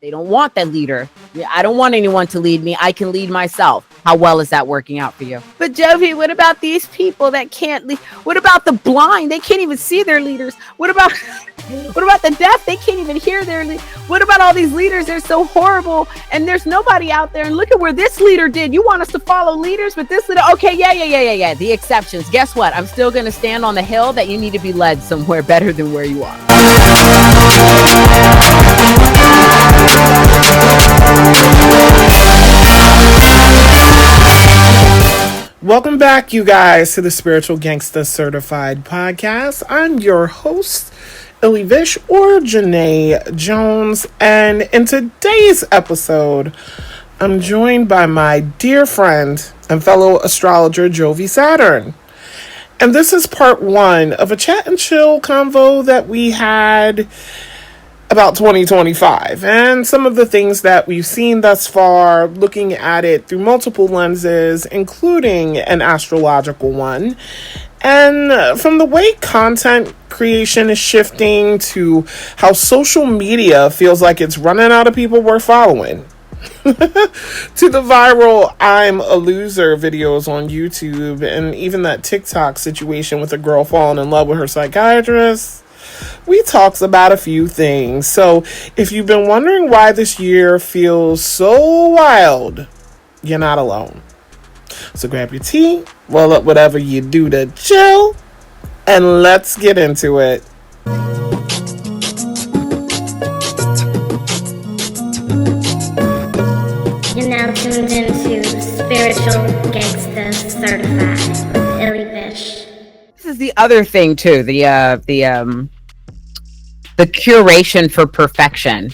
They don't want that leader. I don't want anyone to lead me. I can lead myself. How well is that working out for you? But Jovi, what about these people that can't lead? What about the blind? They can't even see their leaders. What about the deaf? They can't even hear their leaders. What about all these leaders? They're so horrible, and there's nobody out there. And look at where this leader did. You want us to follow leaders, but this leader, okay, yeah. The exceptions. Guess what? I'm still going to stand on the hill that you need to be led somewhere better than where you are. Welcome back, you guys, to the Spiritual Gangsta Certified Podcast. I'm your host, Illy Vish, or Janae Jones, and in today's episode, I'm joined by my dear friend and fellow astrologer, Jovi Saturn. And this is part one of a chat and chill convo that we had about 2025 and some of the things that we've seen thus far, looking at it through multiple lenses, including an astrological one. And from the way content creation is shifting to how social media feels like it's running out of people worth following, to the viral I'm a loser videos on YouTube, and even that TikTok situation with a girl falling in love with her psychiatrist. We talked about a few things. So if you've been wondering why this year feels so wild, you're not alone. So grab your tea, roll up whatever you do to chill, and let's get into it. You're now tuned into Spiritual Gangsta Certified with Illy Vish. This is the other thing too. The curation for perfection,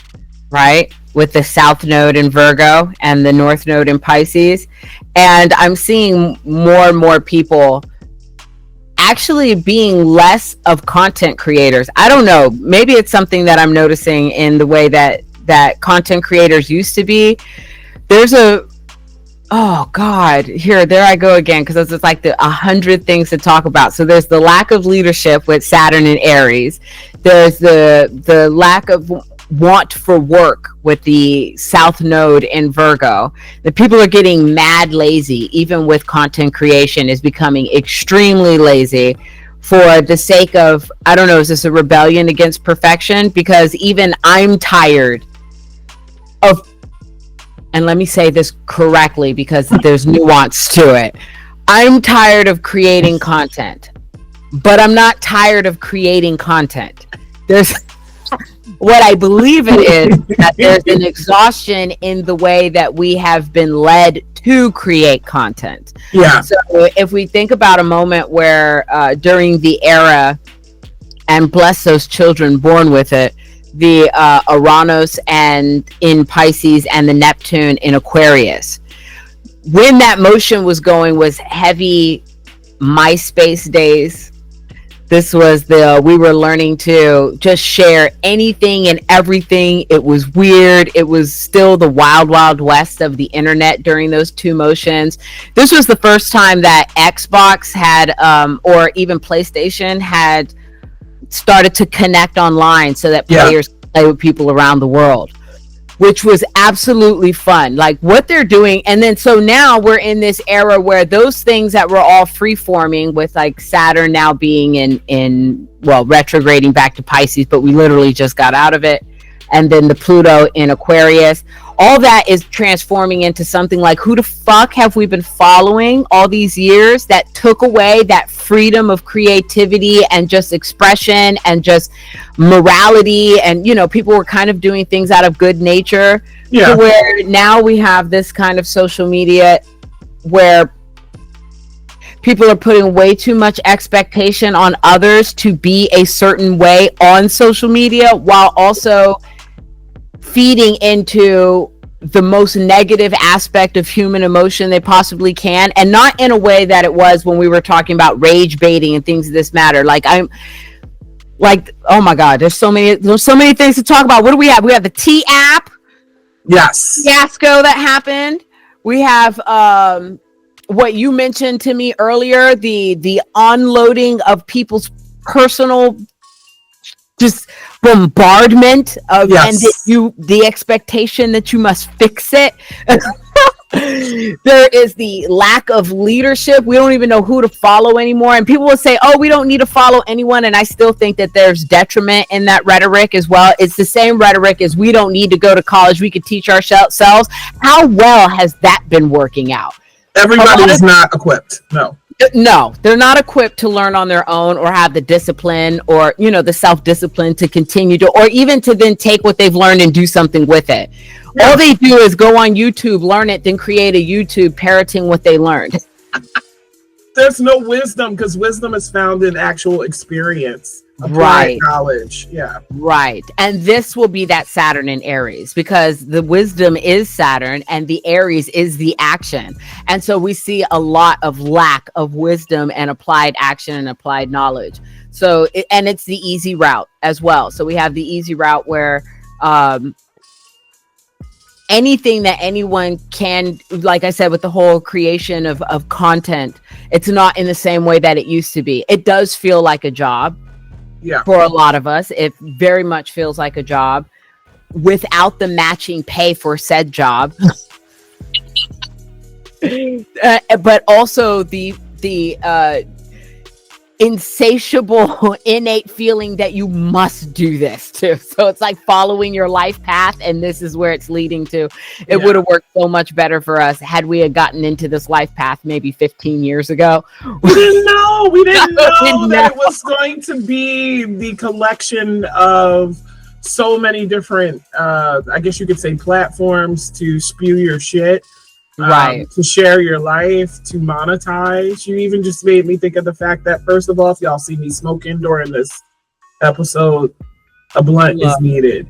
right? With the South Node in Virgo and the North Node in Pisces. And I'm seeing more and more people actually being less of content creators. I don't know. Maybe it's something that I'm noticing in the way that content creators used to be. There's oh God, there I go again, because it's like 100 things to talk about. So there's the lack of leadership with Saturn and Aries. There's the lack of want for work with the South Node in Virgo. The people are getting mad lazy, even with content creation is becoming extremely lazy for the sake of, I don't know, is this a rebellion against perfection? Because even I'm tired of, and let me say this correctly because there's nuance to it. I'm tired of creating content, but I'm not tired of creating content. There's what I believe it is that there's an exhaustion in the way that we have been led to create content. Yeah. So if we think about a moment where during the era, and bless those children born with it, the Uranus and in Pisces and the Neptune in Aquarius, when that motion was going was heavy MySpace days. This was we were learning to just share anything and everything. It was weird. It was still the wild, wild west of the internet during those two motions. This was the first time that Xbox had, or even PlayStation had started to connect online so that players could play with people around the world, which was absolutely fun. Like what they're doing. And then so now we're in this era where those things that were all free forming, with like Saturn now being in retrograding back to Pisces, but we literally just got out of it. And then the Pluto in Aquarius, all that is transforming into something like, who the fuck have we been following all these years that took away that freedom of creativity and just expression and just morality? And, people were kind of doing things out of good nature, to where now we have this kind of social media where people are putting way too much expectation on others to be a certain way on social media, while also feeding into the most negative aspect of human emotion they possibly can, and not in a way that it was when we were talking about rage baiting and things of this matter. I'm like, oh my God, there's so many things to talk about. What do we have? We have the T app. Yes. Fiasco that happened. We have what you mentioned to me earlier, the unloading of people's personal, just bombardment of and Yes. the expectation that you must fix it. There is the lack of leadership. We don't even know who to follow anymore. And people will say, oh, we don't need to follow anyone. And I still think that there's detriment in that rhetoric as well. It's the same rhetoric as we don't need to go to college. We could teach ourselves. How well has that been working out? Everybody is not equipped. No, they're not equipped to learn on their own or have the discipline or, the self-discipline to continue to, or even to then take what they've learned and do something with it. Yeah. All they do is go on YouTube, learn it, then create a YouTube parroting what they learned. There's no wisdom because wisdom is found in actual experience. Right. Knowledge. Yeah. Right. And this will be that Saturn in Aries because the wisdom is Saturn and the Aries is the action. And so we see a lot of lack of wisdom and applied action and applied knowledge. So, and it's the easy route as well. So we have the easy route where, anything that anyone can, like I said, with the whole creation of content, it's not in the same way that it used to be. It does feel like a job. Yeah. For a lot of us, it very much feels like a job without the matching pay for said job. But also the insatiable innate feeling that you must do this too. So it's like following your life path and this is where it's leading to. It would have worked so much better for us had we had gotten into this life path maybe 15 years ago. We didn't know that it was going to be the collection of so many different I guess you could say platforms to spew your shit. Right. To share your life, to monetize. You even just made me think of the fact that, first of all, if y'all see me smoking during this episode, a blunt is needed.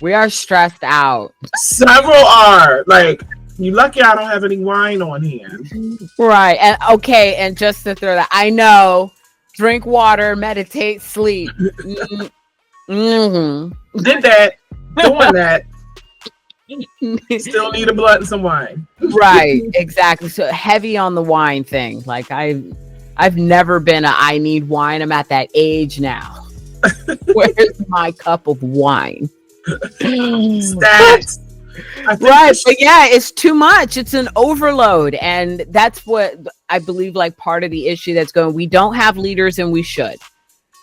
We are stressed out. Several are. Like, you lucky I don't have any wine on hand. Right. And okay, and just to throw that, I know, drink water, meditate, sleep. Mm-hmm. Did that, doing that. Still need a blunt and some wine. Right, exactly. So heavy on the wine thing. Like I've never been I need wine. I'm at that age now. Where's my cup of wine? Stats. Right, but yeah, it's too much. It's an overload, and that's what I believe. Like part of the issue that's going. We don't have leaders, and we should.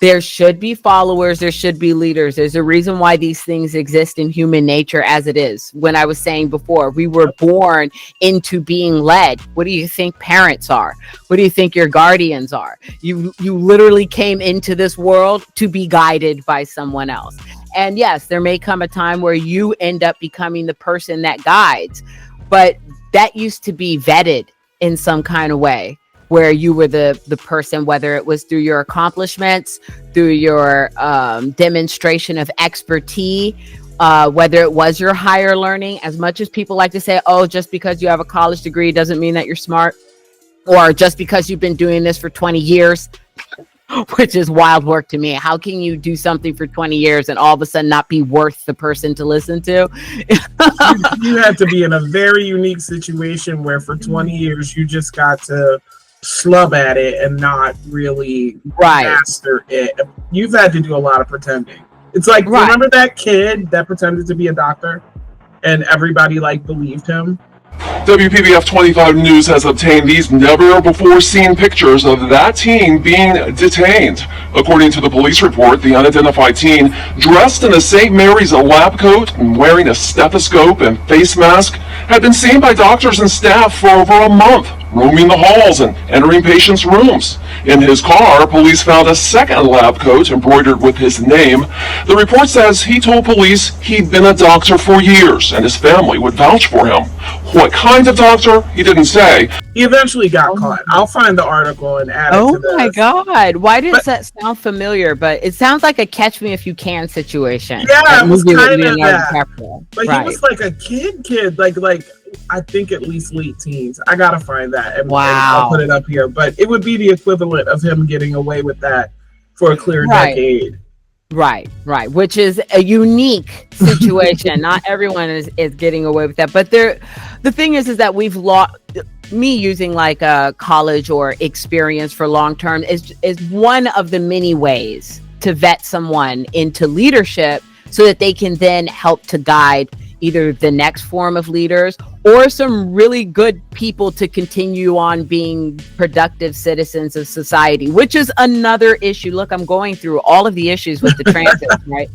There should be followers. There should be leaders. There's a reason why these things exist in human nature as it is. When I was saying before, we were born into being led. What do you think parents are? What do you think your guardians are? You literally came into this world to be guided by someone else. And yes, there may come a time where you end up becoming the person that guides, but that used to be vetted in some kind of way, where you were the person, whether it was through your accomplishments, through your demonstration of expertise, whether it was your higher learning. As much as people like to say, oh, just because you have a college degree doesn't mean that you're smart, or just because you've been doing this for 20 years, which is wild work to me. How can you do something for 20 years and all of a sudden not be worth the person to listen to? You have to be in a very unique situation where for 20 years you just got to slub at it and not really master it. You've had to do a lot of pretending. It's like, remember that kid that pretended to be a doctor and everybody like believed him? WPBF 25 News has obtained these never-before-seen pictures of that teen being detained. According to the police report, the unidentified teen, dressed in a St. Mary's lab coat and wearing a stethoscope and face mask, had been seen by doctors and staff for over a month, roaming the halls and entering patients' rooms. In his car, police found a second lab coat embroidered with his name. The report says he told police he'd been a doctor for years and his family would vouch for him. What kind of doctor? He didn't say. He eventually got caught. I'll find the article and add it to this. Oh my God. Why does that sound familiar? But it sounds like a Catch Me If You Can situation. Yeah, it was kind of that. But right. He was like a kid, like I think at least late teens. I gotta find that. And I'll put it up here. But it would be the equivalent of him getting away with that for a clear decade. Right. Which is a unique situation. Not everyone is getting away with that. But the thing is that we've lost. Me using like a college or experience for long term is one of the many ways to vet someone into leadership so that they can then help to guide either the next form of leaders or some really good people to continue on being productive citizens of society, which is another issue. Look, I'm going through all of the issues with the transit, right?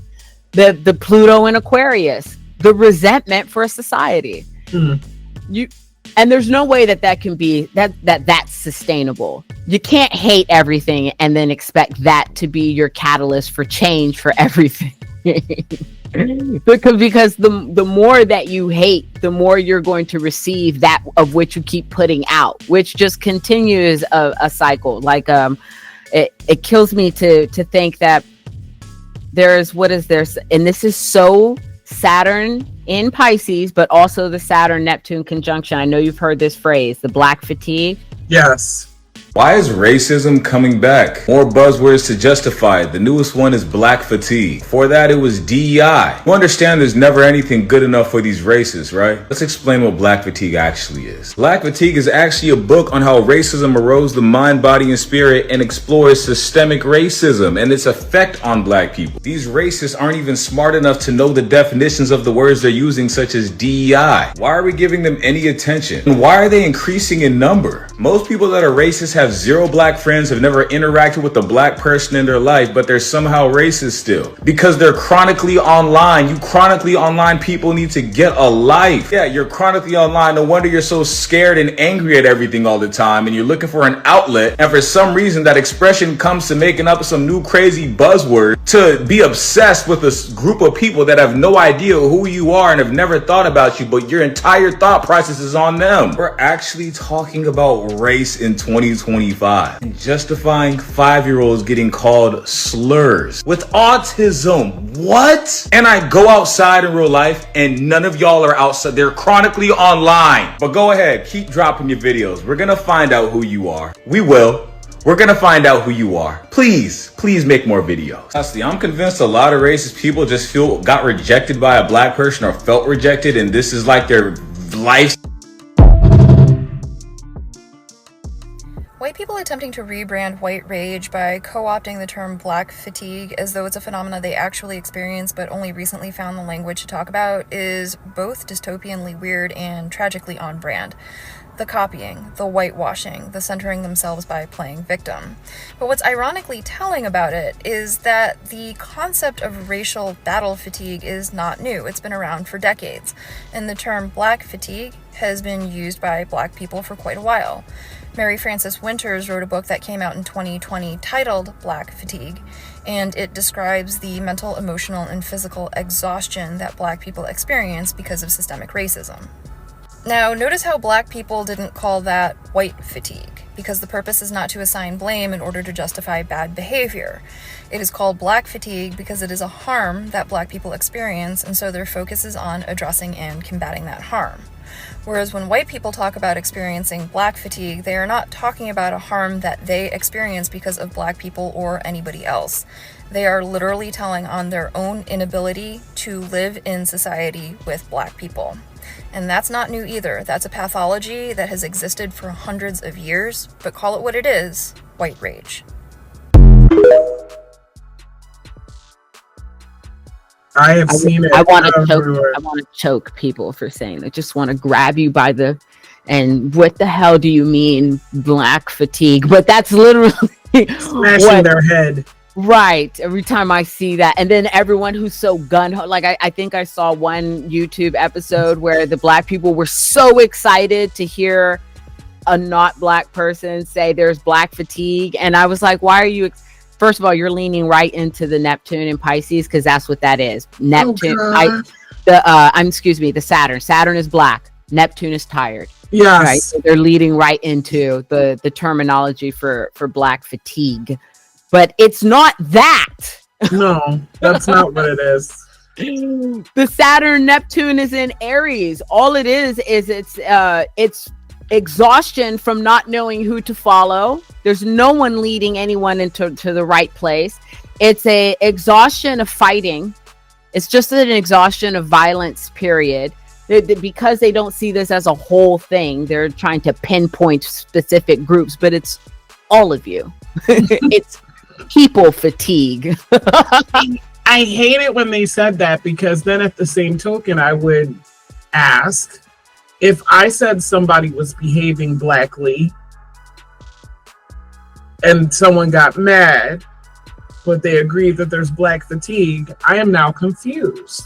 The Pluto in Aquarius, the resentment for a society. And there's no way that can be that's sustainable. You can't hate everything and then expect that to be your catalyst for change for everything. because the more that you hate, the more you're going to receive that of which you keep putting out, which just continues a cycle. Like it kills me to think that there's and this is so Saturn in Pisces, but also the Saturn Neptune conjunction. I know you've heard this phrase, the black fatigue. Yes. Why is racism coming back? More buzzwords to justify it. The newest one is black fatigue. Before that, it was DEI. You understand there's never anything good enough for these races, right? Let's explain what black fatigue actually is. Black fatigue is actually a book on how racism erodes the mind, body, and spirit and explores systemic racism and its effect on black people. These racists aren't even smart enough to know the definitions of the words they're using, such as DEI. Why are we giving them any attention? And why are they increasing in number? Most people that are racist have zero black friends, have never interacted with a black person in their life, but they're somehow racist still because they're chronically online. You chronically online people need to get a life. Yeah, you're chronically online. No wonder you're so scared and angry at everything all the time, and you're looking for an outlet, and for some reason that expression comes to making up some new crazy buzzword to be obsessed with a group of people that have no idea who you are and have never thought about you, but your entire thought process is on them. We're actually talking about race in 2025 and justifying 5-year-olds getting called slurs with autism. What? And I go outside in real life and none of y'all are outside. They're chronically online. But go ahead, keep dropping your videos. We're gonna find out who you are. We will. We're gonna find out who you are. Please make more videos. Honestly, I'm convinced a lot of racist people just got rejected by a black person or felt rejected, and this is like their life. White people attempting to rebrand white rage by co-opting the term black fatigue as though it's a phenomena they actually experience but only recently found the language to talk about is both dystopianly weird and tragically on brand. The copying, the whitewashing, the centering themselves by playing victim. But what's ironically telling about it is that the concept of racial battle fatigue is not new. It's been around for decades, and the term black fatigue has been used by black people for quite a while. Mary Frances Winters wrote a book that came out in 2020 titled Black Fatigue, and it describes the mental, emotional, and physical exhaustion that black people experience because of systemic racism. Now, notice how black people didn't call that white fatigue, because the purpose is not to assign blame in order to justify bad behavior. It is called black fatigue because it is a harm that black people experience, and so their focus is on addressing and combating that harm. Whereas when white people talk about experiencing black fatigue, they are not talking about a harm that they experience because of black people or anybody else. They are literally telling on their own inability to live in society with black people. And that's not new either. That's a pathology that has existed for hundreds of years, but call it what it is, white rage. I have seen it. I want to choke people for saying that. Just want to grab you by the, and what the hell do you mean black fatigue? But that's literally smashing their head. Right. Every time I see that, and then everyone who's so gun-ho, like I think I saw one YouTube episode where the black people were so excited to hear a not black person say there's black fatigue, and I was like, why are you? First of all, you're leaning right into the Neptune and Pisces because that's what that is. Neptune, the Saturn. Saturn is black. Neptune is tired. Yes. Right. So they're leading right into the terminology for black fatigue. But it's not that. No, that's not what it is. The Saturn Neptune is in Aries. All it is it's exhaustion from not knowing who to follow. There's no one leading anyone into the right place. It's a exhaustion of fighting. It's just an exhaustion of violence, period. Because they don't see this as a whole thing, they're trying to pinpoint specific groups, but it's all of you. It's people fatigue. I hate it when they said that, because then at the same token, I would ask, if I said somebody was behaving blackly and someone got mad, but they agreed that there's black fatigue, I am now confused.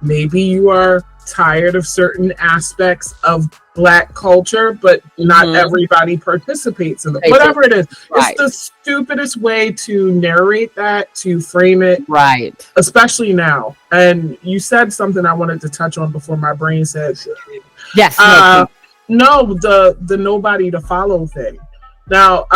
Maybe you are tired of certain aspects of black culture, but not everybody participates in it. Whatever it is. Right. It's the stupidest way to narrate that, to frame it. Right. Especially now. And you said something I wanted to touch on before my brain said. Yes. No, the nobody to follow thing. Now,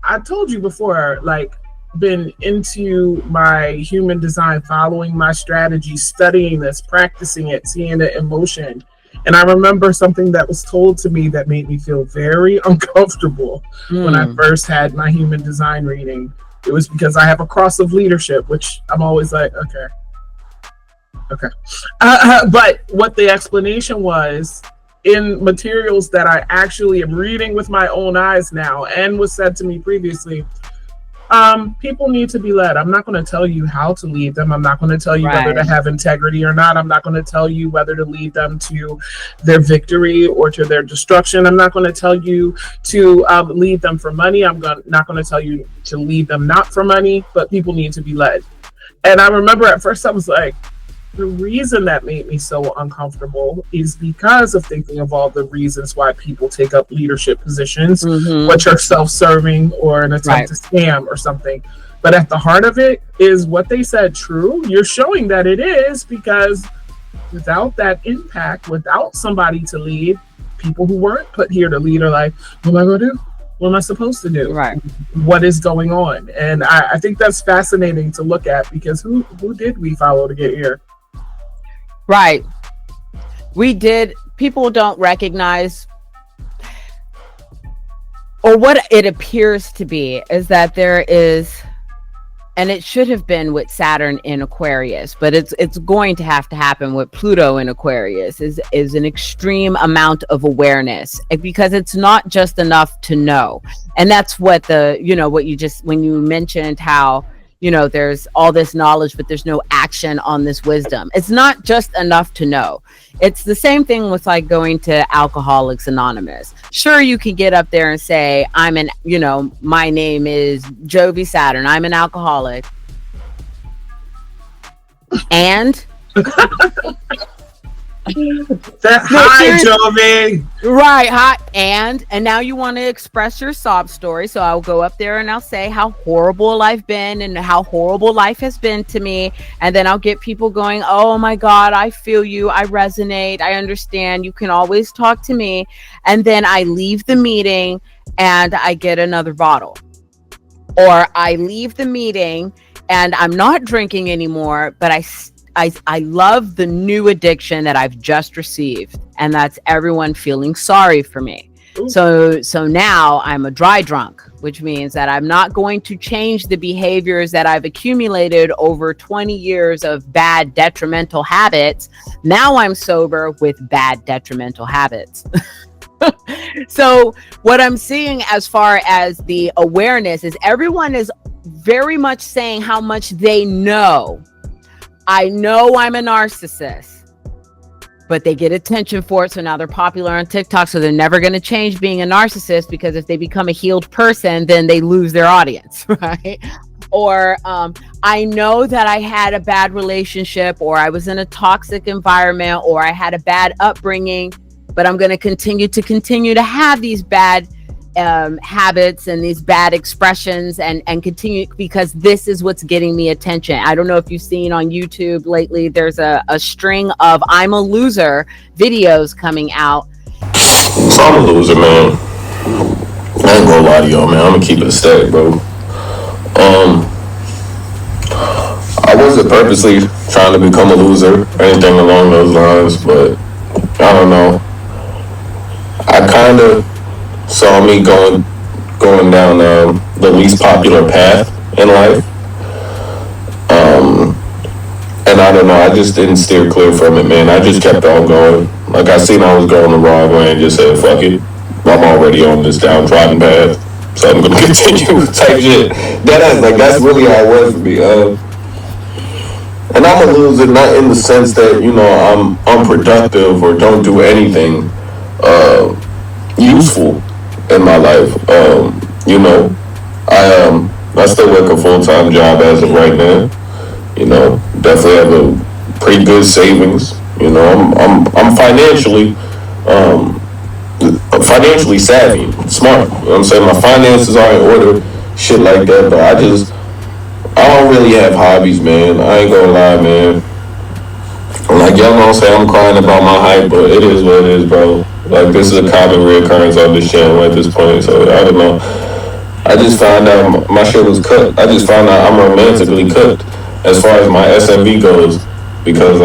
I told you before, like, been into my human design, following my strategy, studying this, practicing it, seeing it in motion. And I remember something that was told to me that made me feel very uncomfortable when I first had my human design reading. It was because I have a cross of leadership, which I'm always like, okay. But what the explanation was, in materials that I actually am reading with my own eyes now, and was said to me previously, people need to be led. I'm not going to tell you how to lead them. I'm not going to tell you whether to have integrity or not. I'm not going to tell you whether to lead them to their victory or to their destruction. I'm not going to tell you to lead them for money. Not going to tell you to lead them not for money, but people need to be led. And I remember at first I was like, the reason that made me so uncomfortable is because of thinking of all the reasons why people take up leadership positions, which are self-serving or an attempt to scam or something. But at the heart of it, is what they said true? You're showing that it is, because without that impact, without somebody to lead, people who weren't put here to lead are like, what am I going to do? What am I supposed to do? Right. What is going on? And I think that's fascinating to look at, because who did we follow to get here? Right. We did. People don't recognize, or what it appears to be is that there is, and it should have been with Saturn in Aquarius, but it's going to have to happen with Pluto in Aquarius, is an extreme amount of awareness, because it's not just enough to know. And that's what when you mentioned how, there's all this knowledge, but there's no action on this wisdom. It's not just enough to know. It's the same thing with like going to Alcoholics Anonymous. Sure, you can get up there and say, my name is Jovi Saturn. I'm an alcoholic. And hi, Jovi. Right, hi. And now you want to express your sob story. So I'll go up there and I'll say how horrible I've been and how horrible life has been to me. And then I'll get people going, oh my God, I feel you. I resonate. I understand. You can always talk to me. And then I leave the meeting and I get another bottle. Or I leave the meeting and I'm not drinking anymore, but I love the new addiction that I've just received, and that's everyone feeling sorry for me. Ooh. So now I'm a dry drunk, which means that I'm not going to change the behaviors that I've accumulated over 20 years of bad detrimental habits. Now I'm sober with bad detrimental habits. So what I'm seeing as far as the awareness is everyone is very much saying how much they know. I know I'm a narcissist, but they get attention for it. So now they're popular on TikTok. So they're never going to change being a narcissist, because if they become a healed person, then they lose their audience, right? Or I know that I had a bad relationship, or I was in a toxic environment, or I had a bad upbringing, but I'm going to continue to have these bad habits and these bad expressions and continue, because this is what's getting me attention. I don't know if you've seen on YouTube lately, there's a string of I'm a loser videos coming out. So I'm a loser, man. I ain't gonna lie to y'all, man. I'm gonna keep it a stack, bro. I wasn't purposely trying to become a loser or anything along those lines, but I don't know. I kind of saw me going down the least popular path in life. And I don't know, I just didn't steer clear from it, man. I just kept on going. Like, I seen I was going the wrong way and just said, fuck it. I'm already on this downtrodden path. so I'm gonna continue type shit. That's really how it was for me. And I'm a loser, not in the sense that, you know, I'm unproductive or don't do anything useful in my life. You know, I still work a full-time job as of right now. You know, definitely have a pretty good savings. You know, I'm financially savvy, smart. You know what I'm saying? My finances are in order, shit like that. But I don't really have hobbies, man. I ain't gonna lie, man. Like, y'all gonna say I'm crying about my height, but it is what it is, bro. Like, this is a common reoccurrence on this channel at this point, so I don't know. I just found out my shit was cut. I just found out I'm romantically cooked as far as my SMV goes because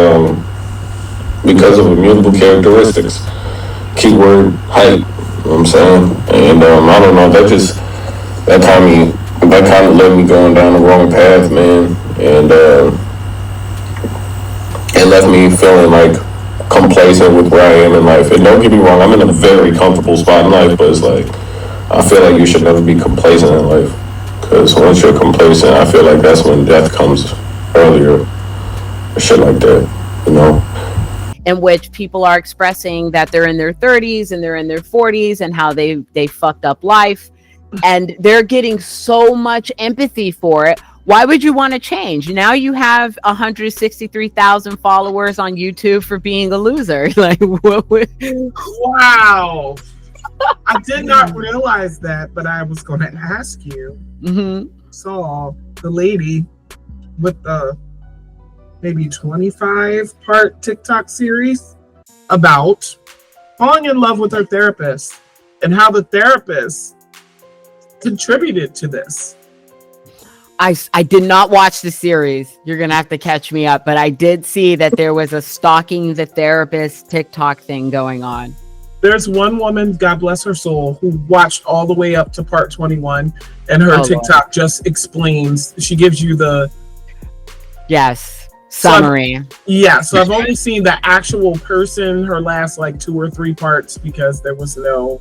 of immutable characteristics. Keyword height. You know what I'm saying? And I don't know. That kind of led me going down the wrong path, man. And it left me feeling like complacent with where I am in life. And don't get me wrong, I'm in a very comfortable spot in life, but it's like I feel like you should never be complacent in life. Because once you're complacent, I feel like that's when death comes earlier. Shit like that, you know? In which people are expressing that they're in their 30s and they're in their 40s and how they fucked up life. And they're getting so much empathy for it. Why would you want to change? Now you have 163,000 followers on YouTube for being a loser. Like, what would... Wow. I did not realize that, but I was going to ask you. So the lady with the maybe 25-part TikTok series about falling in love with her therapist and how the therapist contributed to this. I did not watch the series. You're going to have to catch me up. But I did see that there was a stalking the therapist TikTok thing going on. There's one woman, God bless her soul, who watched all the way up to part 21. And her TikTok just explains. She gives you the... Yes. Summary. So I've only seen the actual person, her last like 2 or 3 parts, because there was no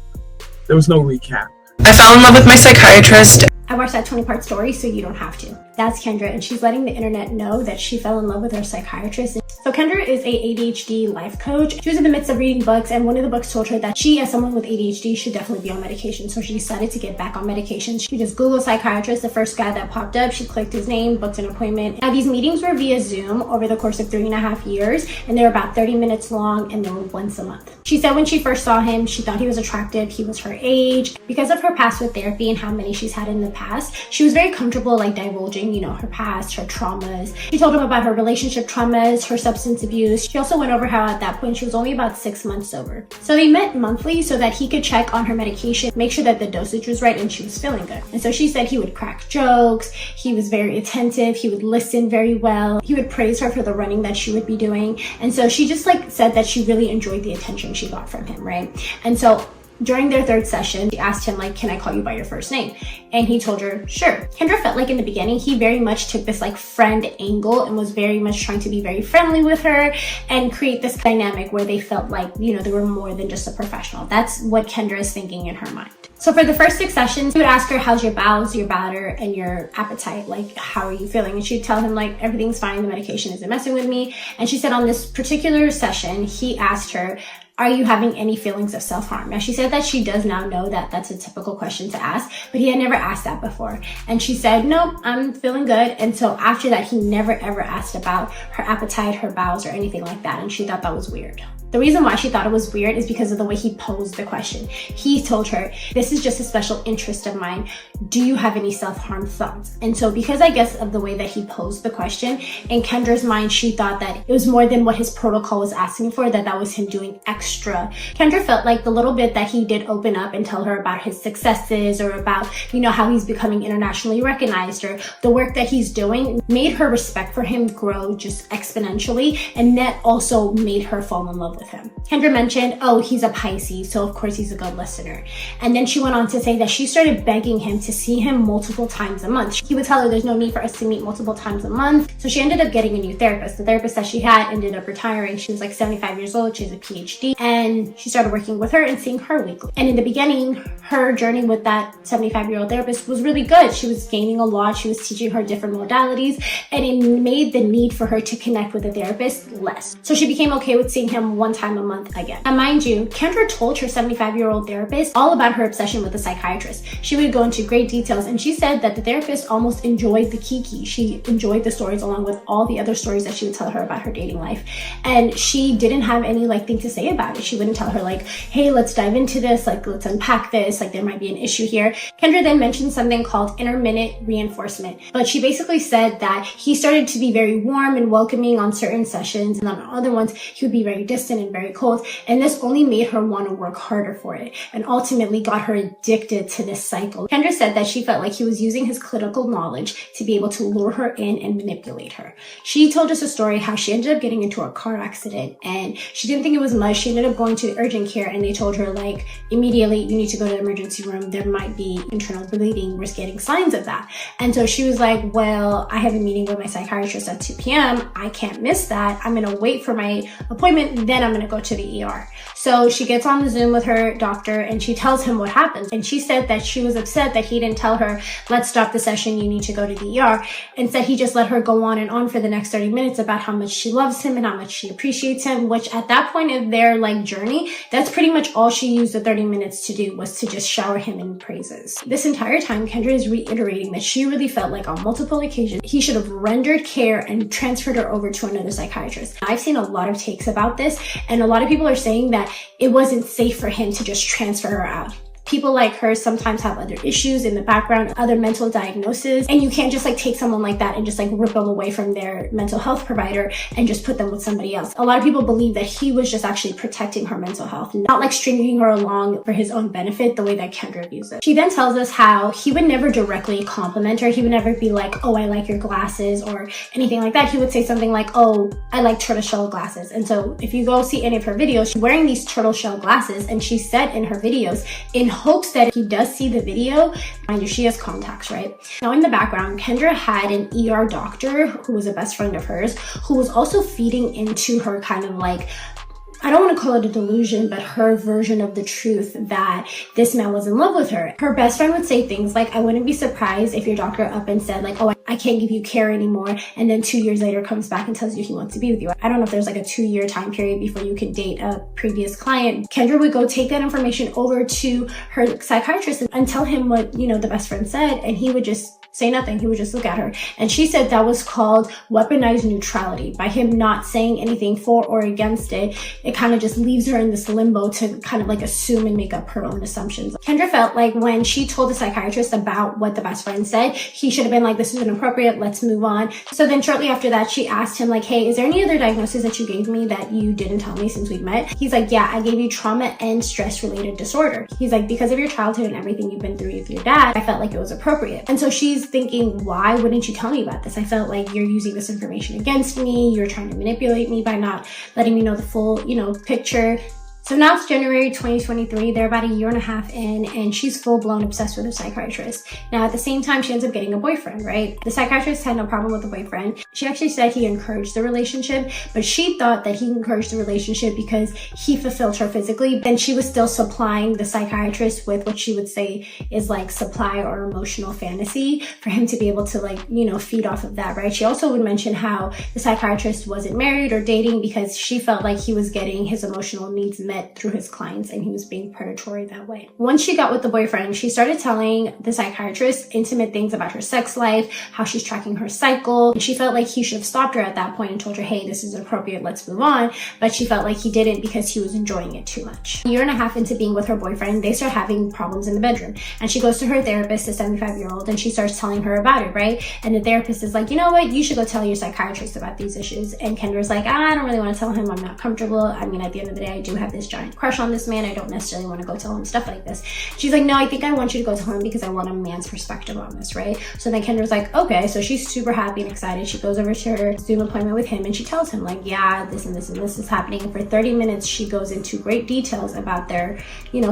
recap. I fell in love with my psychiatrist. I watched that 20-part story, so you don't have to. That's Kendra, and she's letting the internet know that she fell in love with her psychiatrist. So Kendra is a ADHD life coach. She was in the midst of reading books, and one of the books told her that she, as someone with ADHD, should definitely be on medication. So she decided to get back on medication. She just Googled psychiatrist. The first guy that popped up, she clicked his name, booked an appointment. Now, these meetings were via Zoom over the course of 3.5 years, and they were about 30 minutes long, and they were once a month. She said when she first saw him, she thought he was attractive. He was her age. Because of her past with therapy and how many she's had in the past, she was very comfortable like divulging, her past, her traumas. She told him about her relationship traumas, her substance abuse. She also went over how at that point she was only about 6 months sober. So they met monthly so that he could check on her medication, make sure that the dosage was right and she was feeling good. And so she said he would crack jokes, he was very attentive, he would listen very well, he would praise her for the running that she would be doing. And so she just said that she really enjoyed the attention she got from him, right? And so during their third session, she asked him, can I call you by your first name? And he told her, sure. Kendra felt like in the beginning, he very much took this friend angle and was very much trying to be very friendly with her and create this dynamic where they felt like, they were more than just a professional. That's what Kendra is thinking in her mind. So for the first 6 sessions, he would ask her, how's your bowels, your bladder, and your appetite? How are you feeling? And she'd tell him, everything's fine. The medication isn't messing with me. And she said on this particular session, he asked her, are you having any feelings of self-harm? Now, she said that she does now know that that's a typical question to ask, but he had never asked that before. And she said, nope, I'm feeling good. And so after that, he never ever asked about her appetite, her bowels, or anything like that. And she thought that was weird. The reason why she thought it was weird is because of the way he posed the question. He told her, this is just a special interest of mine. Do you have any self-harm thoughts? And so because I guess of the way that he posed the question, in Kendra's mind, she thought that it was more than what his protocol was asking for, that was him doing extra. Kendra felt like the little bit that he did open up and tell her about his successes or about, how he's becoming internationally recognized or the work that he's doing made her respect for him grow just exponentially. And that also made her fall in love with with him. Kendra mentioned, oh, he's a Pisces, so of course he's a good listener. And then she went on to say that she started begging him to see him multiple times a month. He would tell her there's no need for us to meet multiple times a month. So she ended up getting a new therapist. The therapist that she had ended up retiring. She was like 75 years old. She has a PhD. And she started working with her and seeing her weekly. And in the beginning, her journey with that 75-year-old therapist was really good. She was gaining a lot. She was teaching her different modalities. And it made the need for her to connect with a therapist less. So she became okay with seeing him one time a month again. And mind you, Kendra told her 75-year-old therapist all about her obsession with the psychiatrist. She would go into great details, and she said that the therapist almost enjoyed the kiki. She enjoyed the stories along with all the other stories that she would tell her about her dating life. And she didn't have any thing to say about it. She wouldn't tell her hey, let's dive into this, let's unpack this, there might be an issue here. Kendra then mentioned something called intermittent reinforcement. But she basically said that he started to be very warm and welcoming on certain sessions, and on other ones, he would be very distant and very cold. And this only made her want to work harder for it, and ultimately got her addicted to this cycle. Kendra said that she felt like he was using his clinical knowledge to be able to lure her in and manipulate her. She told us a story how she ended up getting into a car accident, and she didn't think it was much. She ended up going to urgent care, and they told her immediately, you need to go to the emergency room. There might be internal bleeding. We're getting signs of that. And so she was like, well, I have a meeting with my psychiatrist at 2 p.m. I can't miss that. I'm going to wait for my appointment. Then I'm going to go to the ER. So she gets on the Zoom with her doctor and she tells him what happened. And she said that she was upset that he didn't tell her, let's stop the session. You need to go to the ER. Instead, he just let her go on and on for the next 30 minutes about how much she loves him and how much she appreciates him, which at that point in their journey, that's pretty much all she used the 30 minutes to do, was to just shower him in praises. This entire time, Kendra is reiterating that she really felt like on multiple occasions, he should have rendered care and transferred her over to another psychiatrist. I've seen a lot of takes about this, and a lot of people are saying that it wasn't safe for him to just transfer her out. People like her sometimes have other issues in the background, other mental diagnoses, and you can't just take someone like that and just rip them away from their mental health provider and just put them with somebody else. A lot of people believe that he was just actually protecting her mental health, not stringing her along for his own benefit the way that Kendra views it. She then tells us how he would never directly compliment her. He would never be like, oh, I like your glasses or anything like that. He would say something like, oh, I like tortoiseshell glasses. And so if you go see any of her videos, she's wearing these tortoiseshell glasses, and she said in her videos, in hopes that if he does see the video, mind you, she has contacts, right? Now in the background, Kendra had an ER doctor who was a best friend of hers, who was also feeding into her I don't want to call it a delusion, but her version of the truth that this man was in love with her. Her best friend would say things like, I wouldn't be surprised if your doctor up and said oh, I can't give you care anymore. And then 2 years later comes back and tells you he wants to be with you. I don't know if there's a 2-year time period before you can date a previous client. Kendra would go take that information over to her psychiatrist and tell him what, the best friend said. And he would just say nothing. He would just look at her. And she said that was called weaponized neutrality. By him not saying anything for or against it, it kind of just leaves her in this limbo to kind of assume and make up her own assumptions. Kendra felt like when she told the psychiatrist about what the best friend said, he should have been like, this is inappropriate, let's move on. So then shortly after that, she asked him hey, is there any other diagnosis that you gave me that you didn't tell me since we've met? He's like, yeah, I gave you trauma and stress related disorder. He's like, because of your childhood and everything you've been through with your dad, I felt like it was appropriate. And so she's thinking, why wouldn't you tell me about this? I felt like you're using this information against me. You're trying to manipulate me by not letting me know the full, picture. So now it's January 2023. They're about a year and a half in, and she's full-blown obsessed with her psychiatrist. Now, at the same time, she ends up getting a boyfriend, right? The psychiatrist had no problem with the boyfriend. She actually said he encouraged the relationship, but she thought that he encouraged the relationship because he fulfilled her physically. Then she was still supplying the psychiatrist with what she would say is supply or emotional fantasy for him to be able to feed off of that, right? She also would mention how the psychiatrist wasn't married or dating because she felt like he was getting his emotional needs met through his clients and he was being predatory that way. Once she got with the boyfriend, she started telling the psychiatrist intimate things about her sex life, how she's tracking her cycle. And she felt like he should have stopped her at that point and told her, hey, this is inappropriate, let's move on. But she felt like he didn't because he was enjoying it too much. A year and a half into being with her boyfriend, they start having problems in the bedroom. And she goes to her therapist, a 75-year-old, and she starts telling her about it, right? And the therapist is like, you know what, you should go tell your psychiatrist about these issues. And Kendra's like, I don't really want to tell him, I'm not comfortable. I mean, at the end of the day, I do have this this giant crush on this man. I don't necessarily want to go tell him stuff like this. She's like, no, I think I want you to go tell him because I want a man's perspective on this, right? So then Kendra's like, okay. So she's super happy and excited. She goes over to her Zoom appointment with him and she tells him like, yeah, this and this and this is happening. And for 30 minutes, she goes into great details about their,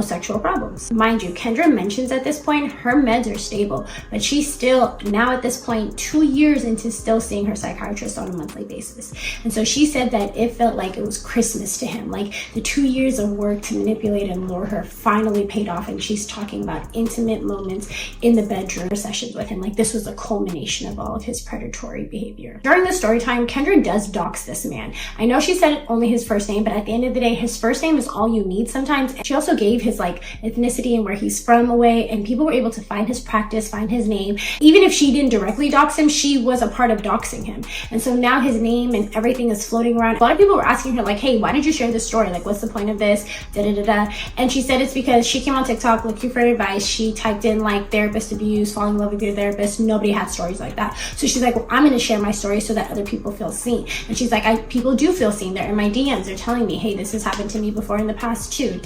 sexual problems. Mind you, Kendra mentions at this point, her meds are stable, but she's still now at this point, 2 years into still seeing her psychiatrist on a monthly basis. And so she said that it felt like it was Christmas to him. Like the 2 years of work to manipulate and lure her finally paid off. And she's talking about intimate moments in the bedroom sessions with him. Like this was a culmination of all of his predatory behavior. During the story time, Kendra does dox this man. I know she said only his first name, but at the end of the day, his first name is all you need sometimes. She also gave his ethnicity and where he's from away, and people were able to find his practice, find his name. Even if she didn't directly dox him, she was a part of doxing him. And so now his name and everything is floating around. A lot of people were asking her like, hey, why did you share this story? Like, what's the point of this? And she said it's because she came on TikTok looking for advice. She typed in like therapist abuse, falling in love with your therapist. Nobody had stories like that. So she's like, well, I'm going to share my story so that other people feel seen. And she's like, people do feel seen. They're in my DMs. They're telling me, hey, this has happened to me before in the past too.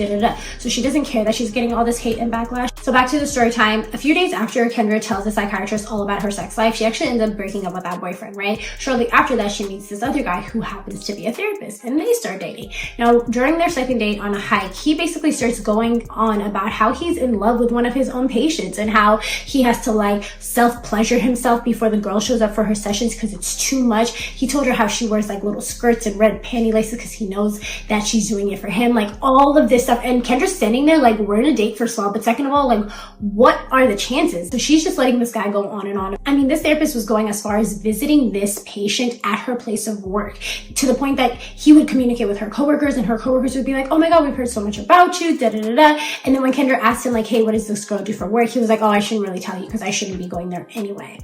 So she doesn't care that she's getting all this hate and backlash. So back to the story time. A few days after Kendra tells the psychiatrist all about her sex life, she actually ends up breaking up with that boyfriend, right? Shortly after that, she meets this other guy who happens to be a therapist, and they start dating. Now, during their second date on a hike, he basically starts going on about how he's in love with one of his own patients and how he has to self-pleasure himself before the girl shows up for her sessions because it's too much. He told her how she wears little skirts and red panty laces because he knows that she's doing it for him. All of this stuff. And Kendra's standing there we're in a date first of all, but second of all, what are the chances? So she's just letting this guy go on and on. I mean, this therapist was going as far as visiting this patient at her place of work to the point that he would communicate with her coworkers and her coworkers would be like, oh my God, we've heard so much about you, And then when Kendra asked him hey, what does this girl do for work? He was like, oh, I shouldn't really tell you because I shouldn't be going there anyway.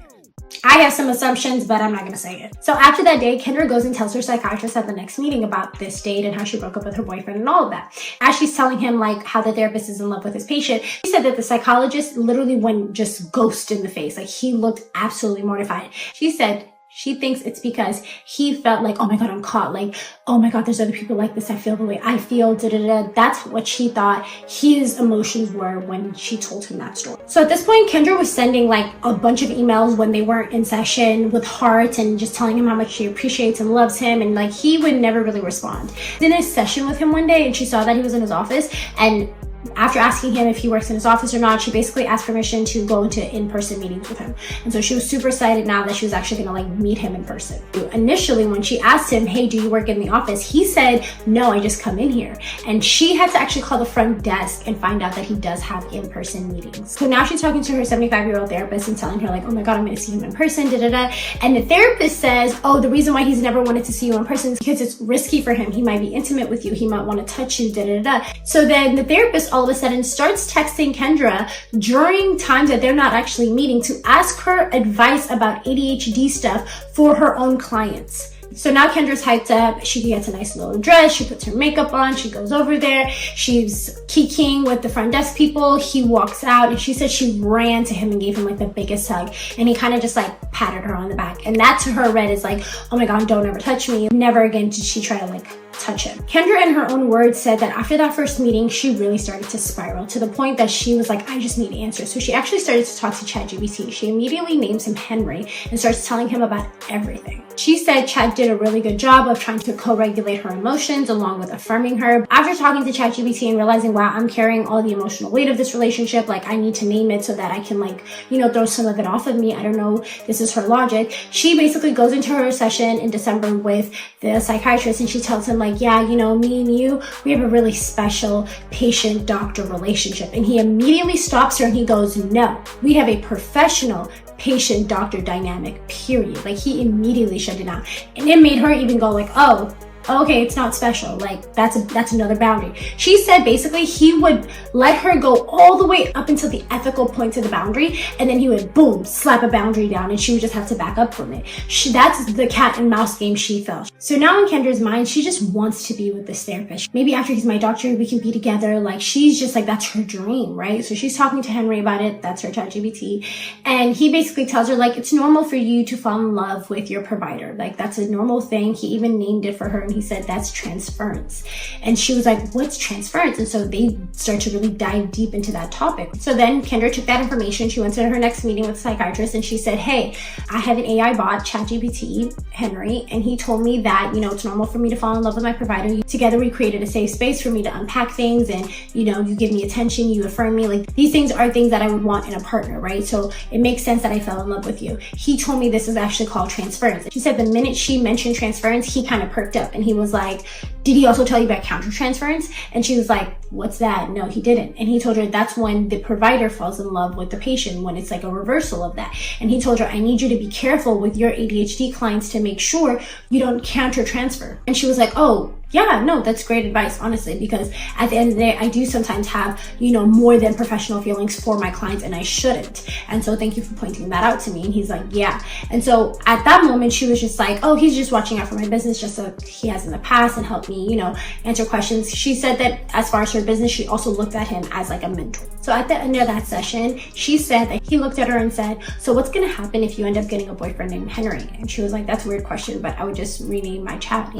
I have some assumptions, but I'm not going to say it. So after that day, Kendra goes and tells her psychiatrist at the next meeting about this date and how she broke up with her boyfriend and all of that. As she's telling him how the therapist is in love with his patient, she said that the psychologist literally went just ghost in the face. He looked absolutely mortified. She said she thinks it's because he felt oh my God, I'm caught. Oh my God, there's other people like this. I feel the way I feel. That's what she thought his emotions were when she told him that story. So at this point, Kendra was sending a bunch of emails when they weren't in session with hearts and just telling him how much she appreciates and loves him. And he would never really respond. In a session with him one day and she saw that he was in his office, and after asking him if he works in his office or not, she basically asked permission to go into in-person meetings with him. And so she was super excited now that she was actually going to meet him in person. Initially, when she asked him, hey, do you work in the office? He said, no, I just come in here. And she had to actually call the front desk and find out that he does have in-person meetings. So now she's talking to her 75-year-old therapist and telling her oh my God, I'm going to see him in person, And the therapist says, oh, the reason why he's never wanted to see you in person is because it's risky for him. He might be intimate with you. He might want to touch you, So then the therapist all of a sudden starts texting Kendra during times that they're not actually meeting to ask her advice about ADHD stuff for her own clients. So now Kendra's hyped up. She gets a nice little dress. She puts her makeup on. She goes over there. She's kikiing with the front desk people. He walks out and she said she ran to him and gave him the biggest hug. And he kind of just patted her on the back. And that to her read is oh my God, don't ever touch me. Never again did she try to touch him. Kendra, in her own words, said that after that first meeting, she really started to spiral to the point that she was I just need answers. So she actually started to talk to ChatGPT. She immediately names him Henry and starts telling him about everything. She said Chat did a really good job of trying to co-regulate her emotions along with affirming her. After talking to ChatGPT and realizing, wow, I'm carrying all the emotional weight of this relationship, I need to name it so that I can throw some of it off of me. I don't know, this is her logic. She basically goes into her session in December with the psychiatrist and she tells him yeah, me and you, we have a really special patient-doctor relationship. And he immediately stops her and he goes, no, we have a professional patient-doctor dynamic, period. He immediately shut it down. And it made her even go oh, okay, it's not special. That's another boundary. She said basically he would let her go all the way up until the ethical point to the boundary, and then he would boom, slap a boundary down, and she would just have to back up from it. That's the cat and mouse game she felt. So now in Kendra's mind, she just wants to be with this therapist. Maybe after he's my doctor, we can be together. She's just that's her dream, right? So she's talking to Henry about it. That's her ChatGPT. And he basically tells her it's normal for you to fall in love with your provider. That's a normal thing. He even named it for her. and he said, that's transference. And she was like, what's transference? And so they start to really dive deep into that topic. So then Kendra took that information. She went to her next meeting with a psychiatrist and she said, hey, I have an AI bot, ChatGPT, Henry, and he told me that, it's normal for me to fall in love with my provider. Together we created a safe space for me to unpack things, and, you give me attention, you affirm me. Like, these things are things that I would want in a partner, right? So it makes sense that I fell in love with you. He told me this is actually called transference. She said the minute she mentioned transference, he kind of perked up and he was like, did he also tell you about countertransference? And she was like, what's that? No, he didn't. And he told her that's when the provider falls in love with the patient, when it's like a reversal of that. And he told her, I need you to be careful with your ADHD clients to make sure you don't countertransfer. And she was like, oh, yeah, no, that's great advice, honestly, because at the end of the day, I do sometimes have, more than professional feelings for my clients, and I shouldn't. And so thank you for pointing that out to me. And he's like, yeah. And so at that moment, she was just like, oh, he's just watching out for my business, just like he has in the past, and helped me, answer questions. She said that as far as her business, she also looked at him as like a mentor. So at the end of that session, she said that he looked at her and said, so what's going to happen if you end up getting a boyfriend named Henry? And she was like, that's a weird question, but I would just rename my chat,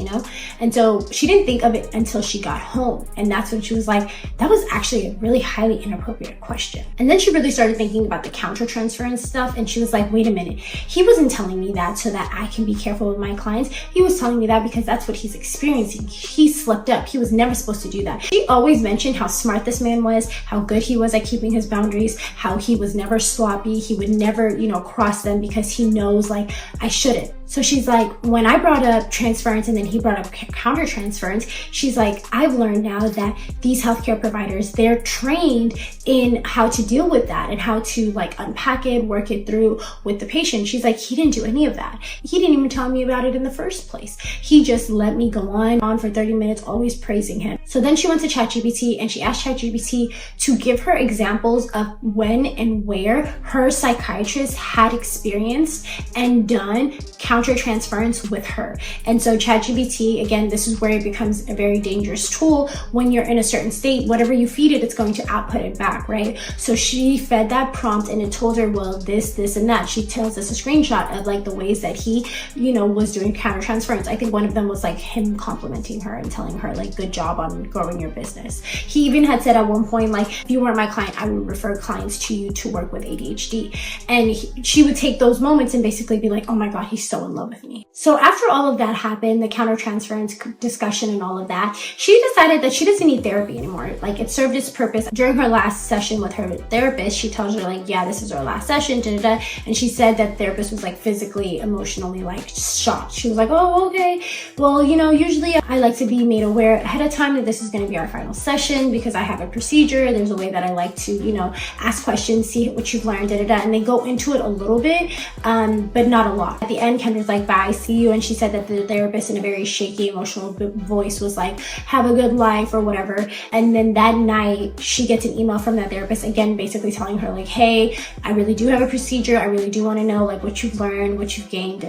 And so she didn't think of it until she got home. And that's when she was like, that was actually a really highly inappropriate question. And then she really started thinking about the countertransference stuff. And she was like, wait a minute, he wasn't telling me that so that I can be careful with my clients. He was telling me that because that's what he's experiencing. He slipped up. He was never supposed to do that. She always mentioned how smart this man was, how good he was at keeping his boundaries, how he was never sloppy. He would never, cross them because he knows like I shouldn't. So she's like, when I brought up transference and then he brought up countertransference, she's like, I've learned now that these healthcare providers, they're trained in how to deal with that and how to like unpack it, work it through with the patient. She's like, he didn't do any of that. He didn't even tell me about it in the first place. He just let me go on for 30 minutes, always praising him. So then she went to ChatGPT and she asked ChatGPT to give her examples of when and where her psychiatrist had experienced and done countertransference with her. And so ChatGPT, again, this is where it becomes a very dangerous tool. When you're in a certain state, whatever you feed it, it's going to output it back, right? So she fed that prompt and it told her, well, this, and that. She tells us a screenshot of like the ways that he, was doing countertransference. I think one of them was like him complimenting her and telling her like, good job on growing your business. He even had said at one point, like, if you weren't my client, I would refer clients to you to work with ADHD. And she would take those moments and basically be like, oh my God, he's so in love with me. So after all of that happened, the countertransference discussion and all of that, she decided that she doesn't need therapy anymore. Like, it served its purpose. During her last session with her therapist, she tells her like, yeah, this is our last session, and she said that the therapist was like physically, emotionally like shocked. She was like, oh, okay. Well, usually I like to be made aware ahead of time that this is going to be our final session because I have a procedure. There's a way that I like to, ask questions, see what you've learned, and they go into it a little bit, but not a lot. At the end, Kendra's like, bye, see you. And she said that the therapist in a very shaky, emotional voice was like, have a good life or whatever. And then that night she gets an email from that therapist again, basically telling her like, hey, I really do have a procedure. I really do want to know like what you've learned, what you've gained,